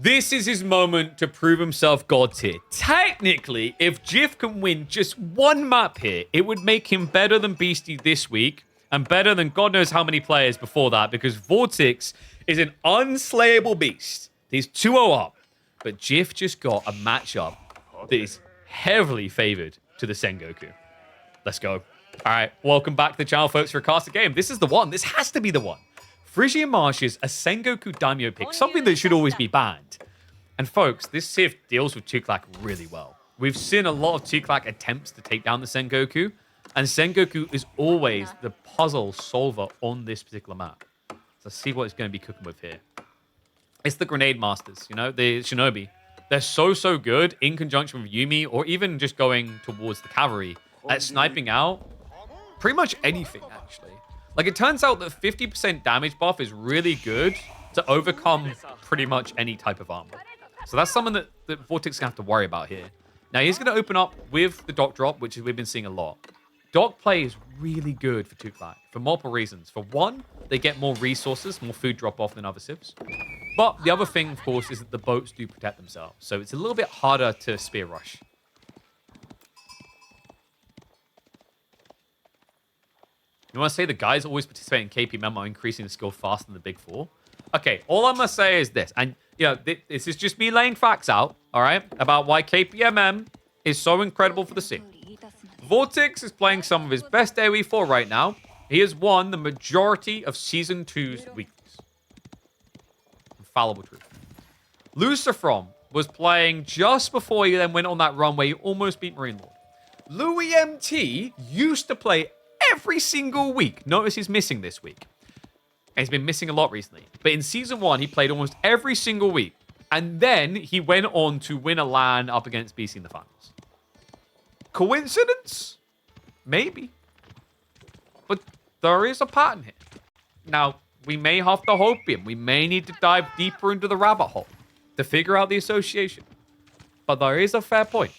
This is his moment to prove himself God tier. Technically, if Jif can win just one map here, it would make him better than Beastie this week and better than God knows how many players before that, because Vortex is an unslayable beast. He's 2-0 up, but Jif just got a matchup that is heavily favored to the Sengoku. Let's go. All right, welcome back to the channel, folks, for a caster game. This is the one. This has to be the one. Frisian Marshes, a Sengoku Daimyo pick, something that should always be banned. And folks, this Civ deals with Tuklak really well. We've seen a lot of Tuklak attempts to take down the Sengoku, and Sengoku is always the puzzle solver on this particular map. So let's see what it's going to be cooking with here. It's the Grenade Masters, you know, the Shinobi. They're so good in conjunction with Yumi, or even just going towards the cavalry at sniping out pretty much anything, actually. Like, it turns out that 50% damage buff is really good to overcome pretty much any type of armor. So that's something that Vortex is going to have to worry about here. Now, he's going to open up with the Dock Drop, which we've been seeing a lot. Dock play is really good for Tuklak for multiple reasons. For one, they get more resources, more food drop-off than other civs. But the other thing, of course, is that the boats do protect themselves. So it's a little bit harder to spear rush. You want to say the guys always participate in KPMM are increasing the skill faster than the big four? Okay, all I'm going to say is this. And, you know, this is just me laying facts out, all right, about why KPMM is so incredible for the scene. Vortex is playing some of his best AoE4 right now. He has won the majority of Season 2's weeklies. Infallible truth. Lucifrom was playing just before he then went on that run where he almost beat Marine Lord. Louis MT used to play every single week. Notice he's missing this week. And he's been missing a lot recently. But in Season 1, he played almost every single week. And then he went on to win a LAN up against BC in the finals. Coincidence? Maybe. But there is a pattern here. Now, we may have to hope him. We may need to dive deeper into the rabbit hole to figure out the association. But there is a fair point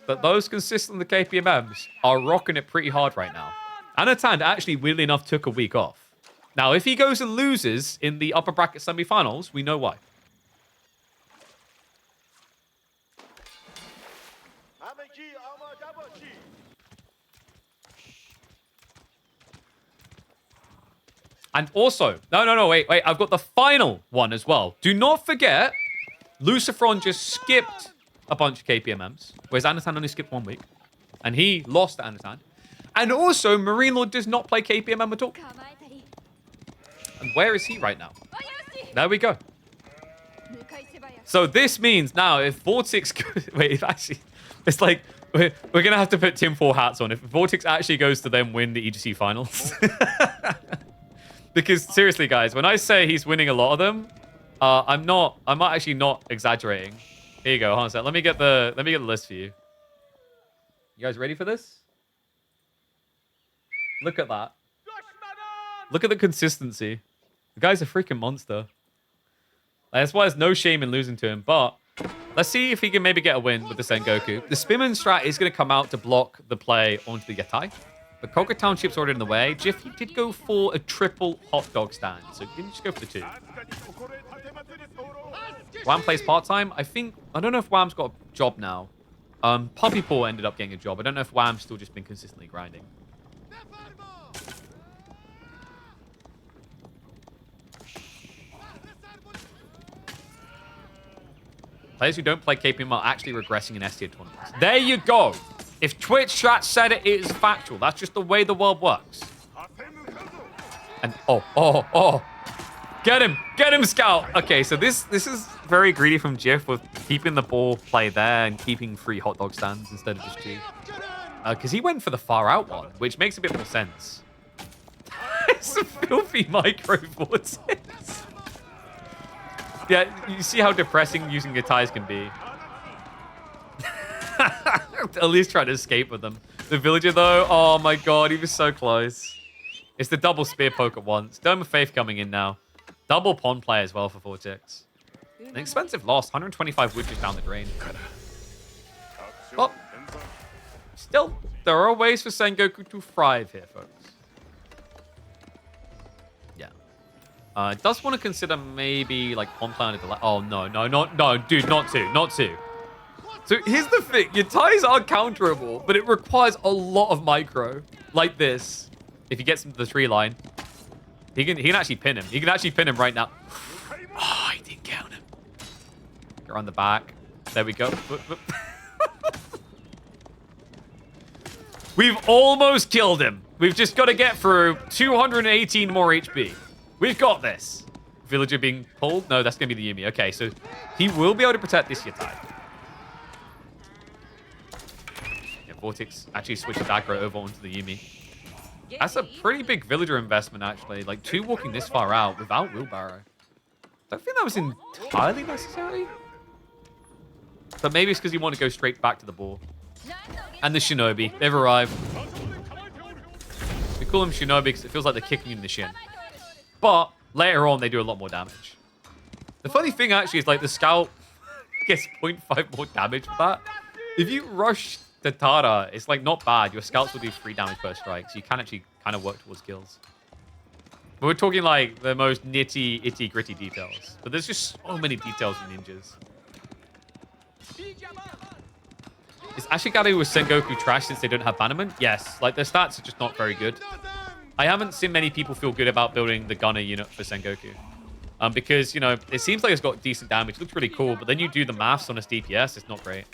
that those consistent with the KPMMs are rocking it pretty hard right now. Anatan actually, weirdly enough, took a week off. Now, if he goes and loses in the upper bracket semifinals, we know why. And also, no, wait, I've got the final one as well. Do not forget, Lucifron just skipped a bunch of KPMMs, whereas Anatan only skipped 1 week. And he lost to Anatan. And also, Marine Lord does not play KPMM at all. And where is he right now? There we go. So this means now, if Vortex... Wait, if actually... It's like, we're going to have to put tinfoil hats on if Vortex actually goes to then win the EGC finals. Because, seriously, guys, when I say he's winning a lot of them, I'm actually not exaggerating. Here you go. Hold on a sec. Let me get the list for you. You guys ready for this? Look at that. Look at the consistency. The guy's a freaking monster. That's why there's no shame in losing to him. But let's see if he can maybe get a win with the Sengoku. The Spinman strat is going to come out to block the play onto the Yatai. But Koga Township's already in the way. Jiff, he did go for a triple hot dog stand. So he didn't just go for the 2. Wham plays part-time. I don't know if Wham's got a job now. Puppy Paw ended up getting a job. I don't know if Wham's still just been consistently grinding. Players who don't play KPM are actually regressing in S-tier tournaments. There you go. If Twitch chat said it, it is factual. That's just the way the world works. And oh. Get him, Scout. Okay, so this is very greedy from Jiff with keeping the ball play there and keeping 3 hot dog stands instead of just 2. Because he went for the far out one, which makes a bit more sense. It's a filthy micro vortex. Yeah, you see how depressing using your ties can be. At least try to escape with them. The villager, though, oh my god, he was so close. It's the double spear poke at once. Dome of Faith coming in now. Double pawn play as well for Vortex. An expensive loss. 125 witches down the drain. But still, there are ways for Sengoku to thrive here, folks. Yeah. Does want to consider maybe like on planet delay. Oh no, dude, not two. So here's the thing: your ties are counterable, but it requires a lot of micro, like this. If he gets him to the tree line, he can actually pin him. He can actually pin him right now. Oh, he didn't count him. Go around the back. There we go. We've almost killed him. We've just got to get through 218 more HP. We've got this. Villager being pulled? No, that's going to be the Yumi. Okay, so he will be able to protect this Yatai. Yeah, Vortex actually switched aggro over onto the Yumi. That's a pretty big villager investment, actually. Like, 2 walking this far out without wheelbarrow. Don't think that was entirely necessary. But maybe it's because you want to go straight back to the Boar. And the Shinobi. They've arrived. We call them Shinobi because it feels like they're kicking you in the shin. But later on, they do a lot more damage. The funny thing, actually, is like the Scout gets 0.5 more damage for that. If you rush the Tara, it's like not bad. Your Scouts will do 3 damage per strike, so you can actually kind of work towards kills. But we're talking like the most nitty, itty, gritty details. But there's just so many details in ninjas. Is Ashigari with Sengoku trash since they don't have bannerman? Yes, like their stats are just not very good. I haven't seen many people feel good about building the gunner unit for Sengoku. Because, you know, it seems like it's got decent damage. It looks really cool, but then you do the maths on its DPS, it's not great.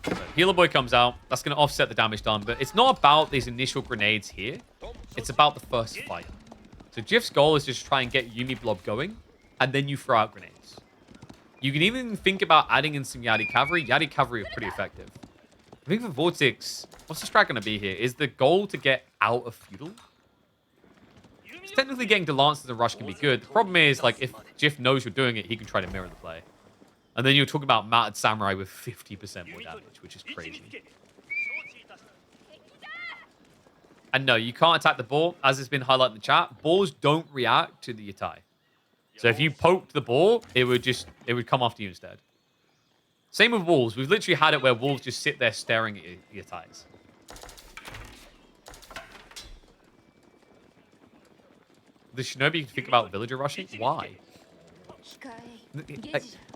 So Healer Boy comes out. That's going to offset the damage done, but it's not about these initial grenades here. It's about the first fight. So Jif's goal is just try and get Yumi Blob going, and then you throw out grenades. You can even think about adding in some Yadi Cavalry. Yadi Cavalry are pretty effective. I think for Vortex, what's the strat going to be here? Is the goal to get out of Feudal? Technically getting to Lance in the rush can be good. The problem is, like, if Jif knows you're doing it, he can try to mirror the play. And then you're talking about Matted Samurai with 50% more damage, which is crazy. And no, you can't attack the Boar, as has been highlighted in the chat. Boars don't react to the Yatai. So if you poked the Boar, it would come after you instead. Same with wolves. We've literally had it where wolves just sit there staring at your ties. The Shinobi can think about villager rushing? Why?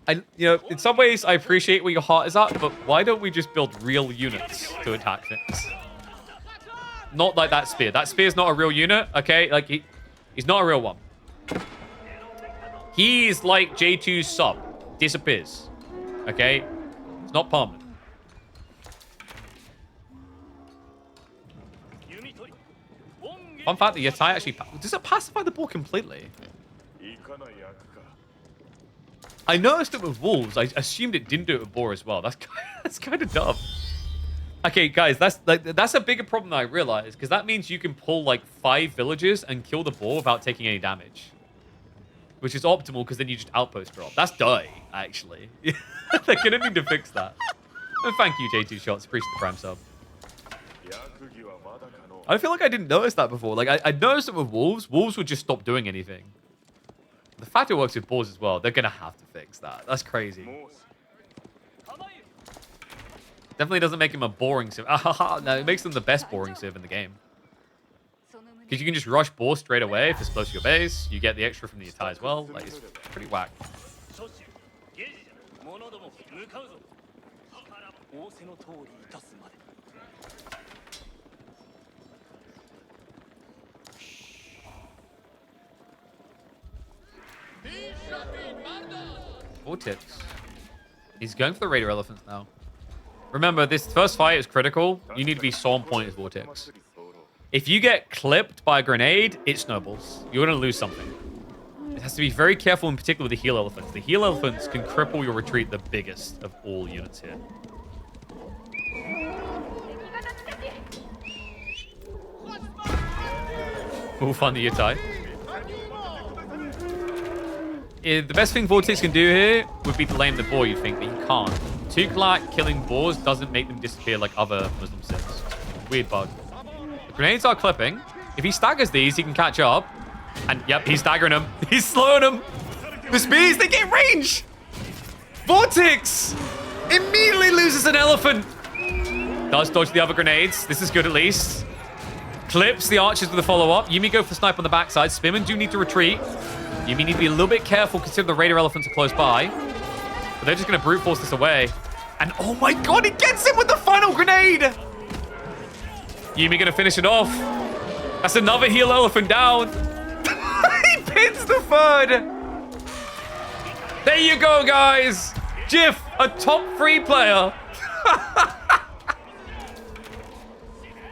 You know, in some ways, I appreciate where your heart is at, but why don't we just build real units to attack things? Not like that spear. That spear's not a real unit, okay? Like, he's not a real one. He's like J2's sub. Disappears. Okay? It's not permanent. Fun fact, the Yatai actually... Does it pacify the Boar completely? I noticed it with wolves. I assumed it didn't do it with Boar as well. That's kind of dumb. Okay, guys, that's a bigger problem than I realized, because that means you can pull like 5 villages and kill the Boar without taking any damage. Which is optimal, because then you just outpost drop. That's dirty, actually. They're going to need to fix that. And thank you, J2 Shots. Appreciate the prime sub. I feel like I didn't notice that before. Like, I noticed it with wolves. Wolves would just stop doing anything. The fact it works with boars as well, they're going to have to fix that. That's crazy. Definitely doesn't make him a boring civ. No, it makes them the best boring civ in the game. Because you can just rush Boar straight away if it's close to your base. You get the extra from the Yatai as well. Like, it's pretty whack. Vortex. He's going for the Raider Elephants now. Remember, this first fight is critical. You need to be so on point as Vortex. If you get clipped by a grenade, it snowballs. You're going to lose something. It has to be very careful, in particular with the heal elephants. The heal elephants can cripple your retreat, the biggest of all units here. We'll find the Yatai. The best thing Vortex can do here would be to lame the Boar, you'd think, but he can't. 2 Clark killing Boars doesn't make them disappear like other Muslim civs. Weird bug. The grenades are clipping. If he staggers these, he can catch up. And yep, he's staggering them. He's slowing them. The speeds, they get range. Vortex immediately loses an elephant. Does dodge the other grenades. This is good at least. Clips the archers with a follow-up. Yuumi go for the snipe on the backside. Spearmen do need to retreat. Yuumi need to be a little bit careful considering the Raider Elephants are close by. But they're just going to brute force this away. And oh my god, he gets him with the final grenade! Yuumi going to finish it off. That's another heal elephant down. He pins the third. There you go, guys. Jif, a top 3 player.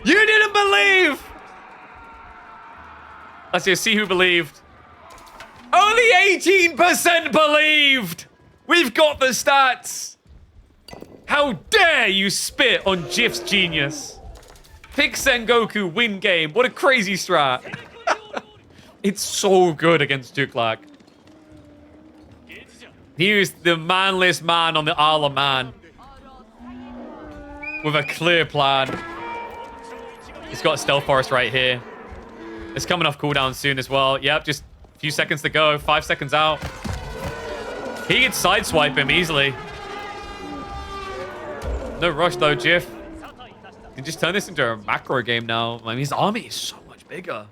You didn't believe. Let's just see who believed. Only 18% believed. We've got the stats. How dare you spit on Jif's genius. Pick Sengoku, win game. What a crazy strat. It's so good against Duklak. He is the manliest man on the Isle of Man. With a clear plan. He's got a Stealth Forest right here. It's coming off cooldown soon as well. Yep, just a few seconds to go. 5 seconds out. He could sideswipe him easily. No rush though, Jif. You can just turn this into a macro game now. I mean, his army is so much bigger.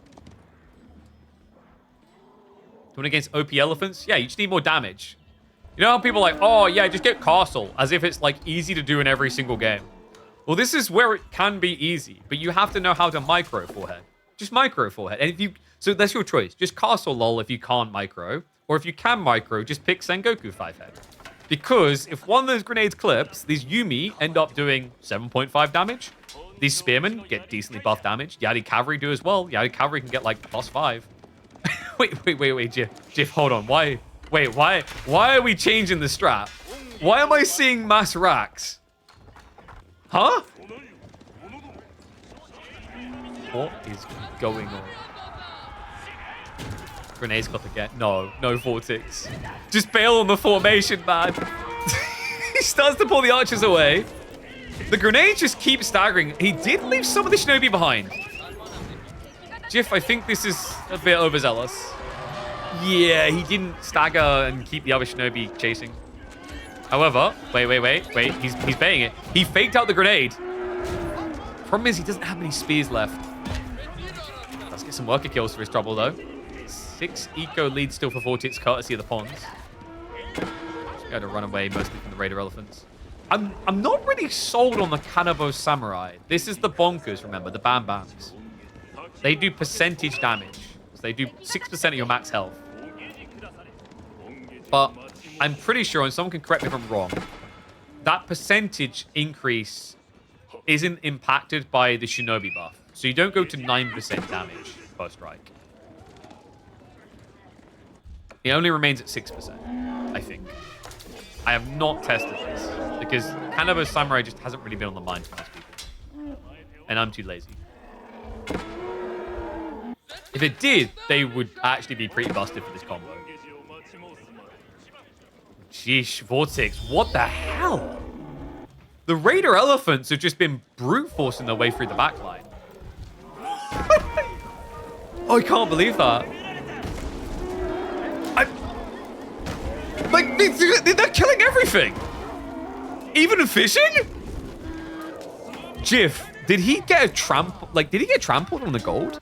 Doing against OP elephants? Yeah, you just need more damage. You know how people are like, oh yeah, just get castle, as if it's like easy to do in every single game. Well, this is where it can be easy, but you have to know how to micro forehead. Just micro forehead. And if you, so that's your choice. Just castle lol if you can't micro, or if you can micro, just pick Sengoku 5-head. Because if one of those grenades clips, these Yuumi end up doing 7.5 damage. These spearmen get decently buff damage. Yadi cavalry do as well. Yadi cavalry can get like +5. wait, Jif, hold on. Why are we changing the strat? Why am I seeing mass racks? Huh? What is going on? Grenade's got to get... No Vortex. Just bail on the formation, man. He starts to pull the archers away. The grenade just keeps staggering. He did leave some of the shinobi behind. Jif, I think this is a bit overzealous. Yeah, he didn't stagger and keep the other shinobi chasing. However, wait. He's baiting it. He faked out the grenade. Problem is, he doesn't have any spears left. Let's get some worker kills for his trouble, though. 6 eco leads still for Vortex, courtesy of the pawns. Just got to run away mostly from the Raider Elephants. I'm not really sold on the Kanabo Samurai. This is the bonkers, remember, the Bam Bams. They do percentage damage. So they do 6% of your max health. But I'm pretty sure, and someone can correct me if I'm wrong, that percentage increase isn't impacted by the Shinobi buff. So you don't go to 9% damage per strike. It only remains at 6%, I think. I have not tested this because Kanabo Samurai just hasn't really been on the mind for most people. And I'm too lazy. If it did, they would actually be pretty busted for this combo. Sheesh, Vortex, what the hell? The Raider Elephants have just been brute forcing their way through the backline. Oh, I can't believe that. Like, they're killing everything. Even fishing? Jif, did he get trampled on the gold?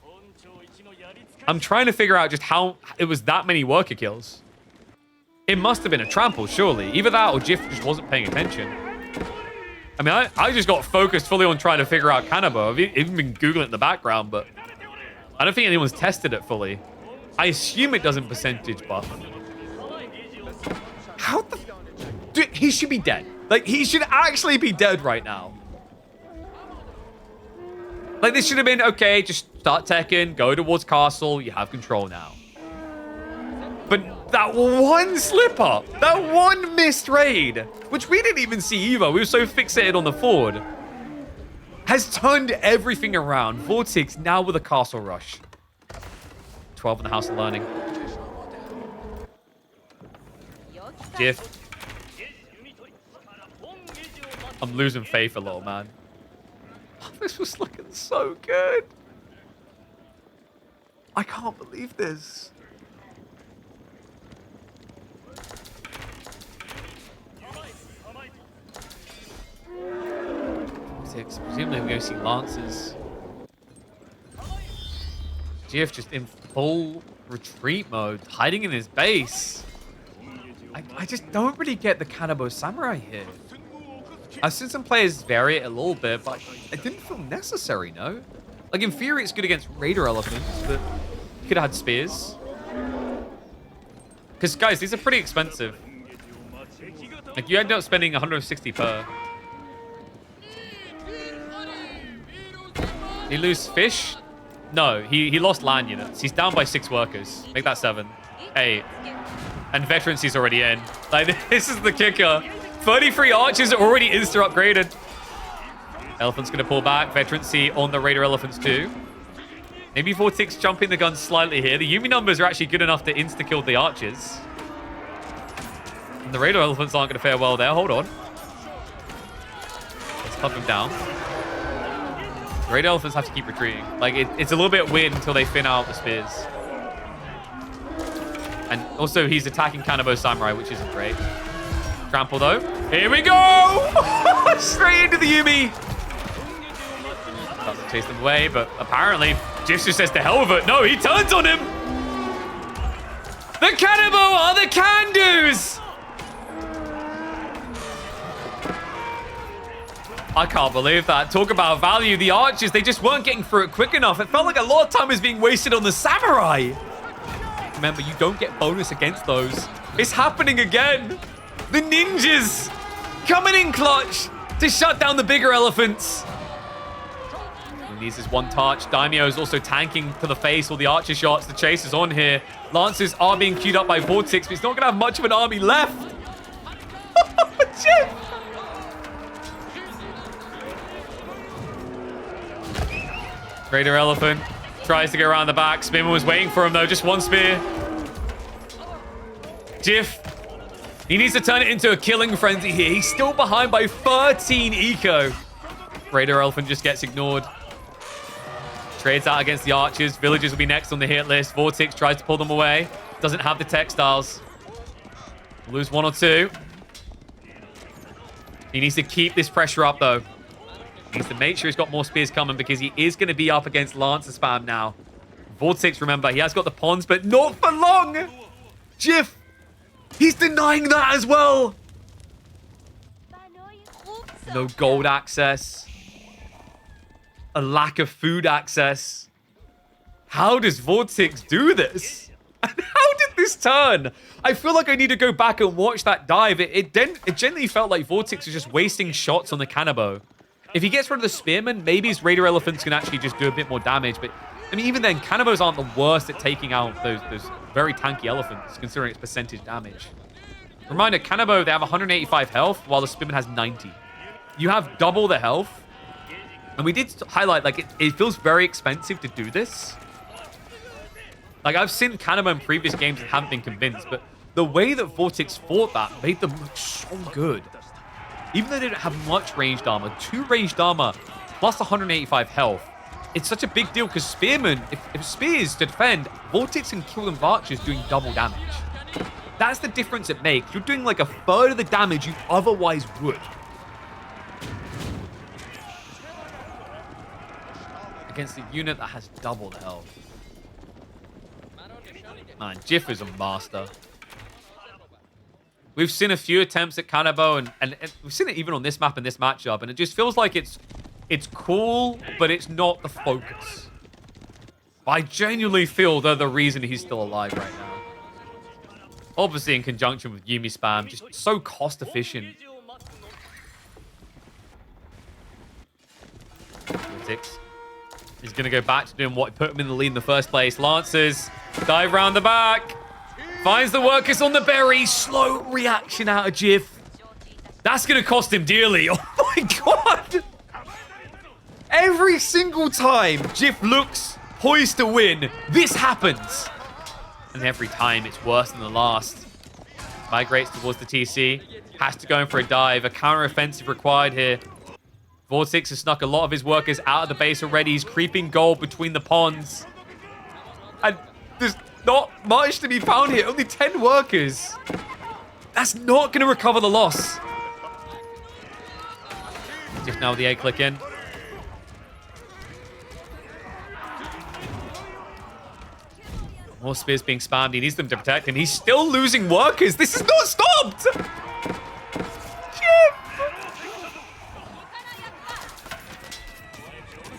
I'm trying to figure out just how it was that many worker kills. It must have been a trample, surely. Either that or Jif just wasn't paying attention. I mean, I just got focused fully on trying to figure out Kanabo. I've even been Googling it in the background, but I don't think anyone's tested it fully. I assume it doesn't percentage buff. How the... Dude, he should be dead. Like, he should actually be dead right now. Like, this should have been, okay, just start teching, go towards castle, you have control now. But that one slip-up, that one missed raid, which we didn't even see either, we were so fixated on the ford, has turned everything around. Vortex now with a castle rush. 12 in the House of Learning. Jif. I'm losing faith a little, man. This was looking so good. I can't believe this. Presumably we're going to see Lancers. Jif just in full retreat mode, hiding in his base. I just don't really get the Kanabo Samurai here. I've seen some players vary it a little bit, but it didn't feel necessary, no? Like, in theory, it's good against Raider Elephants, but you could have had Spears. Because, guys, these are pretty expensive. Like, you end up spending 160 per. He lose fish? No, he lost land units. He's down by 6 workers. Make that 7. 8. And veterancy's already in. Like, this is the kicker. 33 archers are already insta-upgraded. Elephant's going to pull back. Veterancy on the Raider Elephants too. Maybe Vortex jumping the gun slightly here. The Yumi numbers are actually good enough to insta-kill the archers. And the Raider Elephants aren't going to fare well there. Hold on. Let's cut them down. The Raider Elephants have to keep retreating. Like, it's a little bit weird until they thin out the spears. And also, he's attacking Kanabo Samurai, which isn't great. Trample, though. Here we go! Straight into the Yumi. Doesn't chase them away, but apparently, Jif just says the hell of it. No, he turns on him. The Kanabo are the can-dos! I can't believe that. Talk about value. The archers, they just weren't getting through it quick enough. It felt like a lot of time was being wasted on the samurai. Remember, you don't get bonus against those. It's happening again. The ninjas coming in clutch to shut down the bigger elephants. He needs his one touch. Daimyo is also tanking to the face all the archer shots. The chase is on here. Lancers are being queued up by Vortex, but he's not going to have much of an army left. Jif! Raider Elephant tries to go around the back. Spearman was waiting for him, though. Just one spear. Jif, he needs to turn it into a killing frenzy here. He's still behind by 13 eco. Raider Elephant just gets ignored. Trades out against the archers. Villagers will be next on the hit list. Vortex tries to pull them away. Doesn't have the textiles. Lose 1 or 2. He needs to keep this pressure up, though. He needs to make sure he's got more spears coming because he is going to be up against Lancer spam now. Vortex, remember, he has got the pawns, but not for long. Jif, he's denying that as well. No gold access. A lack of food access. How does Vortex do this? And how did this turn? I feel like I need to go back and watch that dive. It generally felt like Vortex was just wasting shots on the Kanabo. If he gets rid of the Spearman, maybe his Raider Elephants can actually just do a bit more damage. But, I mean, even then, Kanabos aren't the worst at taking out those very tanky elephants, considering its percentage damage. Reminder, Kanabo, they have 185 health, while the Spearman has 90. You have double the health. And we did highlight, like, it feels very expensive to do this. Like, I've seen Kanabo in previous games and haven't been convinced, but the way that Vortex fought that made them look so good. Even though they don't have much ranged armor, 2 ranged armor plus 185 health, it's such a big deal because Spearman, if Spears to defend, Vortex can kill them with archers doing double damage. That's the difference it makes. You're doing like a third of the damage you otherwise would. Against a unit that has double the health. Man, Jif is a master. We've seen a few attempts at Kanabo, and we've seen it even on this map and this matchup, and it just feels like it's cool, but it's not the focus. I genuinely feel they're the reason he's still alive right now. Obviously in conjunction with Yumi spam, just so cost efficient. 6. He's going to go back to doing what put him in the lead in the first place. Lancers dive round the back. Finds the workers on the berry. Slow reaction out of Jif. That's going to cost him dearly. Oh my god. Every single time Jif looks poised to win, this happens. And every time it's worse than the last. Migrates towards the TC. Has to go in for a dive. A counter-offensive required here. Vortex has snuck a lot of his workers out of the base already. He's creeping gold between the ponds. And there's not much to be found here. Only 10 workers. That's not going to recover the loss. Just now the A click in. More spears being spammed. He needs them to protect him. He's still losing workers. This is not stopped. Shit.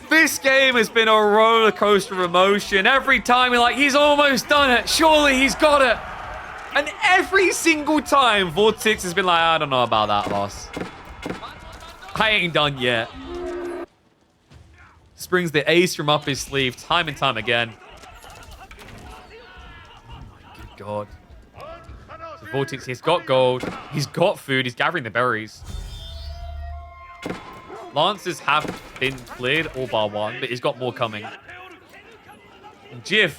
This game has been a roller coaster of emotion. Every time you're like, he's almost done it. Surely he's got it. And every single time, Vortex has been like, I don't know about that, boss. I ain't done yet. Springs the ace from up his sleeve time and time again. Good God. So Vortex, he's got gold. He's got food. He's gathering the berries. Lancers have been cleared, all bar one, but he's got more coming. Jif.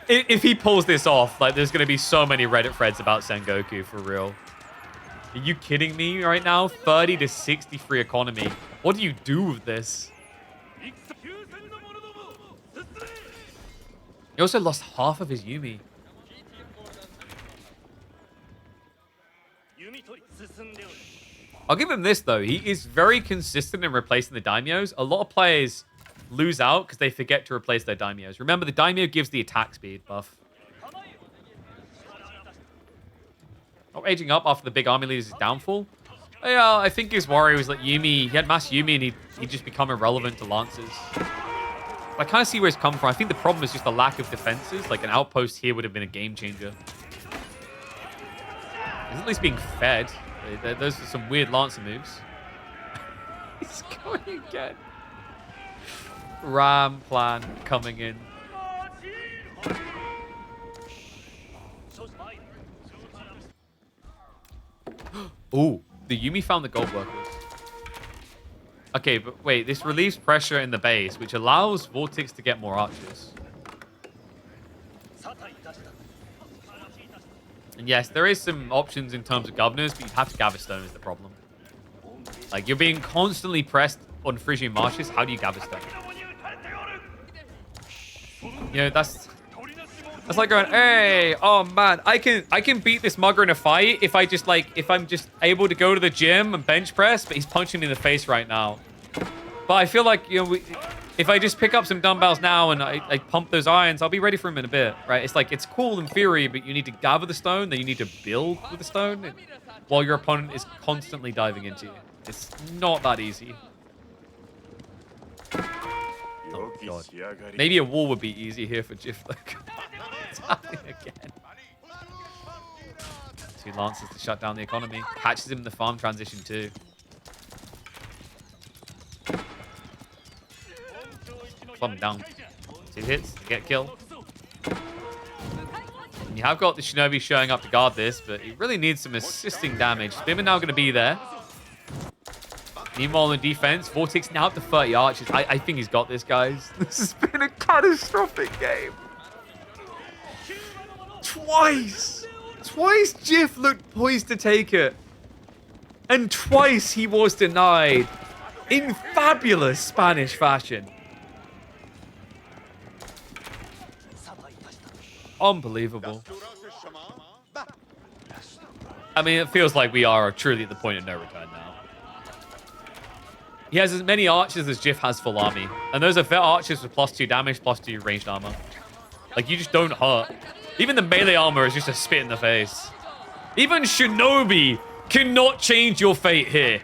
If he pulls this off, like, there's going to be so many Reddit threads about Sengoku, for real. Are you kidding me right now? 30 to 63 economy. What do you do with this? He also lost half of his Yumi. I'll give him this, though. He is very consistent in replacing the daimyos. A lot of players lose out because they forget to replace their daimyos. Remember, the daimyo gives the attack speed buff. Not aging up after the big army leader's downfall. Yeah, I think his worry was that Yumi, he had mass Yumi and he'd just become irrelevant to Lancers. I kind of see where he's come from. I think the problem is just the lack of defenses. Like, an outpost here would have been a game changer. He's at least being fed. Those are some weird Lancer moves. He's going again. Ram plan coming in. Ooh, the Yumi found the gold workers. Okay, but wait, this relieves pressure in the base, which allows Vortex to get more archers. And yes, there is some options in terms of governors, but you have to gather stone is the problem. Like, you're being constantly pressed on Frisian marshes. How do you gather stone? You know, that's like going, hey, oh man, I can beat this mugger in a fight if I'm just able to go to the gym and bench press, but he's punching me in the face right now. But I feel like, you know, if I just pick up some dumbbells now and I pump those irons, I'll be ready for him in a bit, right? It's like, it's cool in theory, but you need to gather the stone, then you need to build with the stone while your opponent is constantly diving into you. It's not that easy. Oh, God. Maybe a wall would be easy here for Jif. It's happening again. 2 Lancers to shut down the economy. Catches him in the farm transition too. Plumb him down. 2 hits to get kill. And you have got the Shinobi showing up to guard this, but he really needs some assisting damage. Spimmer now going to be there. Meanwhile, on defense, Vortex now up to 30 archers. I think he's got this, guys. This has been a catastrophic game. Twice Jif looked poised to take it. And twice he was denied. In fabulous Spanish fashion. Unbelievable. I mean, it feels like we are truly at the point of no return now. He has as many archers as Jif has full army. And those are vet archers with +2 damage, +2 ranged armor. Like, you just don't hurt. Even the melee armor is just a spit in the face. Even Shinobi cannot change your fate here.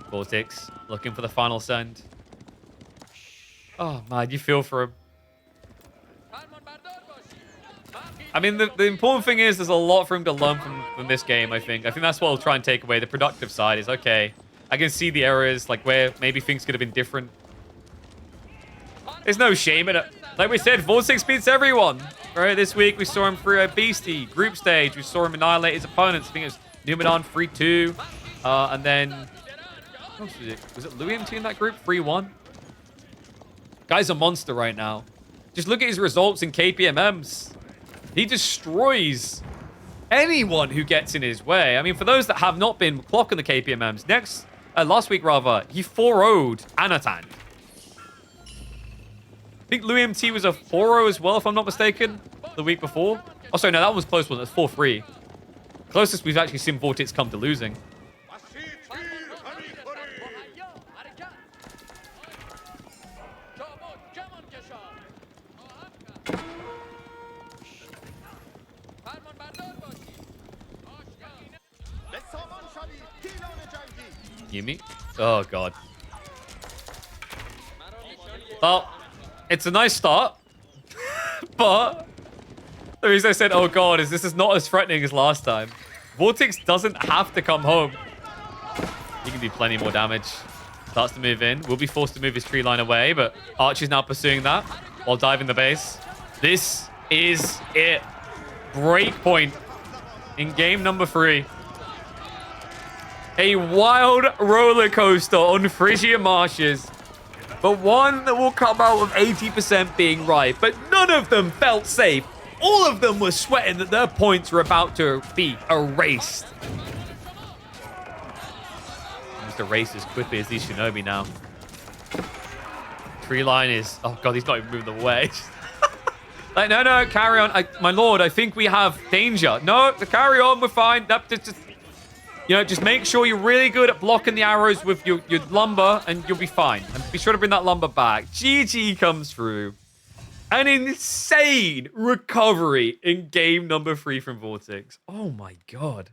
Vortex looking for the final send. Oh, man, you feel for him. I mean, the important thing is there's a lot for him to learn from this game, I think. I think that's what I'll try and take away. The productive side is, okay, I can see the areas, like, where maybe things could have been different. There's no shame in it. Like we said, Vortex beats everyone. Right, this week we saw him through a Beastie group stage. We saw him annihilate his opponents. I think it was Numenon 3-2. And then... what was it? Was it Louis MT in that group? 3-1? Guy's a monster right now. Just look at his results in KPMMs. He destroys anyone who gets in his way. I mean, for those that have not been clocking the KPMMs, last week rather, he 4-0'd Anatan. I think Louis MT was a 4-0 as well, if I'm not mistaken, the week before. Oh, sorry, no, that was close one. That's 4-3. Closest we've actually seen Vortex come to losing. Yumi? Oh, God. Well, it's a nice start. But the reason I said, oh, God, is this is not as threatening as last time. Vortex doesn't have to come home. He can do plenty more damage. Starts to move in. Will be forced to move his tree line away, but Archie's now pursuing that while diving the base. This is it. Break point in game number 3. A wild roller coaster on Frisia Marshes, but one that will come out with 80% being right. But none of them felt safe. All of them were sweating that their points were about to be erased. Just erased as quickly as these Shinobi now. Tree line is... Oh, God, he's not even moving away. Like, no, carry on. My lord, I think we have danger. No, carry on, we're fine. Just make sure you're really good at blocking the arrows with your lumber, and you'll be fine. And be sure to bring that lumber back. GG comes through. An insane recovery in game number 3 from Vortex. Oh, my God.